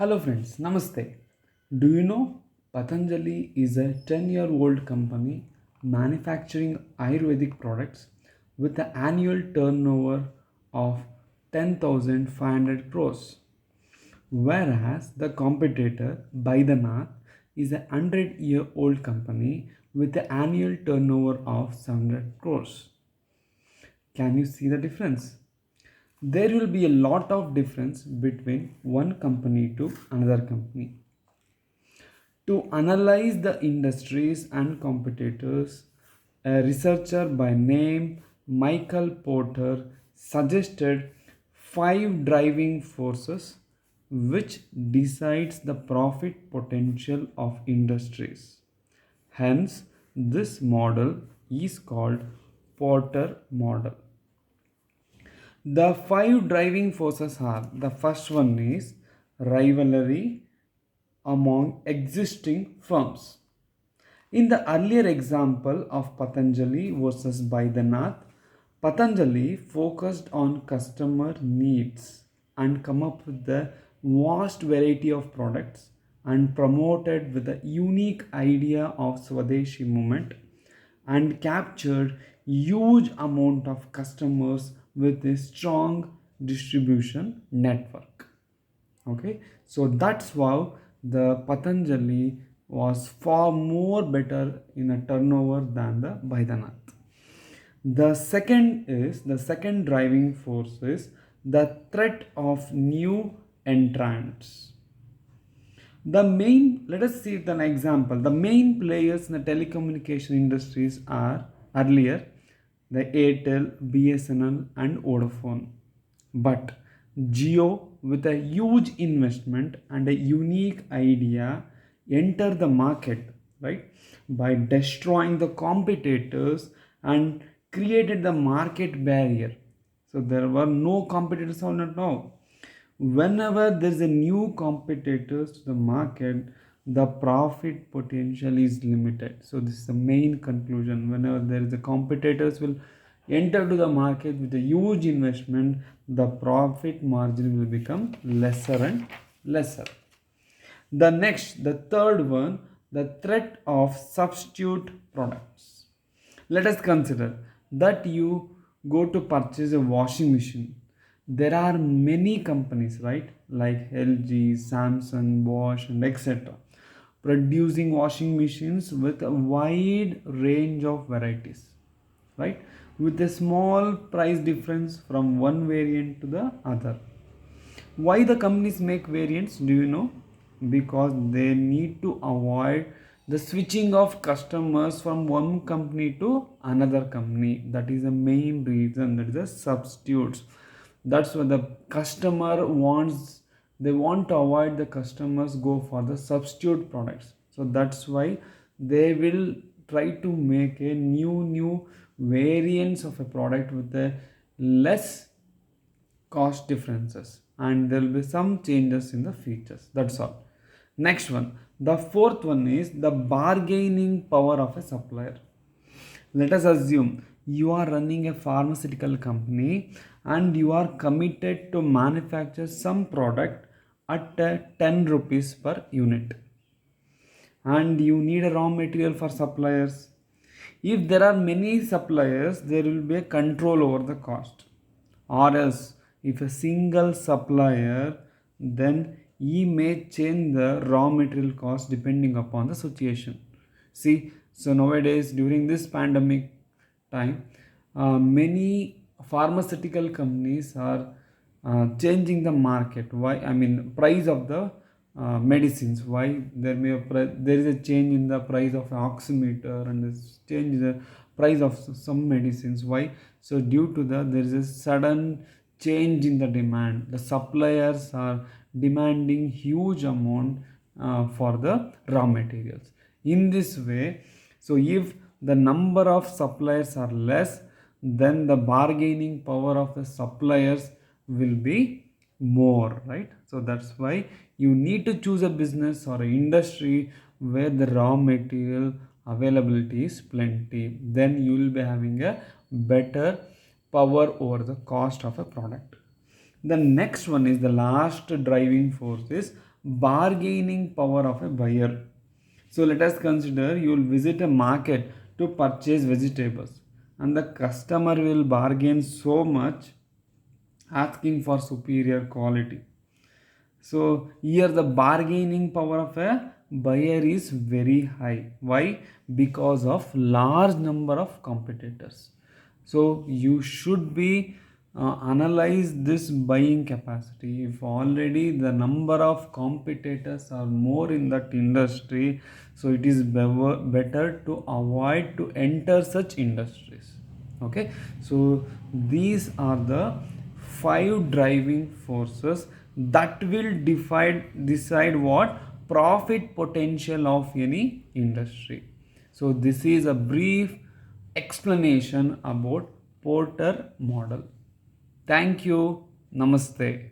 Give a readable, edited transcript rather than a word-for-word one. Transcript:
Hello friends, Namaste. Do you know Patanjali is a 10-year-old company manufacturing Ayurvedic products with an annual turnover of 10,500 crores, whereas the competitor Baidyanath is a 100-year-old company with an annual turnover of 700 crores. Can you see the difference? There will be a lot of difference between one company to another company. To analyze the industries and competitors, a researcher by name Michael Porter suggested five driving forces which decides the profit potential of industries. Hence, this model is called Porter model. The five driving forces are: the first one is rivalry among existing firms. In the earlier example of Patanjali versus Baidyanath, Patanjali focused on customer needs and come up with the vast variety of products and promoted with the unique idea of Swadeshi movement and captured huge amount of customers with a strong distribution network. Okay, so that's why the Patanjali was far more better in a turnover than the Baidyanath. The second driving force is the threat of new entrants. Let us see an example. The main players in the telecommunication industries are earlier the Airtel, BSNL, and Vodafone. But Jio, with a huge investment and a unique idea, enter the market, right, by destroying the competitors and created the market barrier. So there were no competitors on it now. Whenever there is a new competitors to the market, the profit potential is limited. So this is the main conclusion. Whenever there is a competitors will enter to the market with a huge investment, the profit margin will become lesser and lesser. The third one, the threat of substitute products. Let us consider that you go to purchase a washing machine. There are many companies, right, like LG, Samsung, Bosch, and etc., producing washing machines with a wide range of varieties, right, with a small price difference from one variant to the other. Why the companies make variants, do you know? Because they need to avoid the switching of customers from one company to another company. That is the main reason. That is the substitutes. That's what the customer wants. They want to avoid the customers go for the substitute products. So that's why they will try to make a new variants of a product with a less cost differences, and there will be some changes in the features. That's all. Next one, the fourth one is the bargaining power of a supplier. Let us assume you are running a pharmaceutical company and you are committed to manufacture some product at 10 rupees per unit, and you need a raw material for suppliers. If there are many suppliers, there will be a control over the cost. Or else, if a single supplier, then he may change the raw material cost depending upon the situation. See, so nowadays during this pandemic time, many pharmaceutical companies are changing the market. Why? I mean, price of the medicines. Why there is a change in the price of oximeter, and this change in the price of some medicines. Why? So due to the there is a sudden change in the demand. The suppliers are demanding huge amount for the raw materials. In this way, so if the number of suppliers are less, then the bargaining power of the suppliers will be more, right? So that's why you need to choose a business or an industry where the raw material availability is plenty. Then you will be having a better power over the cost of a product. The next one is the last driving force is bargaining power of a buyer. So let us consider you will visit a market to purchase vegetables, and the customer will bargain so much asking for superior quality. So here the bargaining power of a buyer is very high. Why? Because of large number of competitors. So you should be analyze this buying capacity. If already the number of competitors are more in that industry, so it is better to avoid to enter such industries. Okay, so these are the five driving forces that will decide what profit potential of any industry. So this is a brief explanation about Porter model. Thank you. Namaste.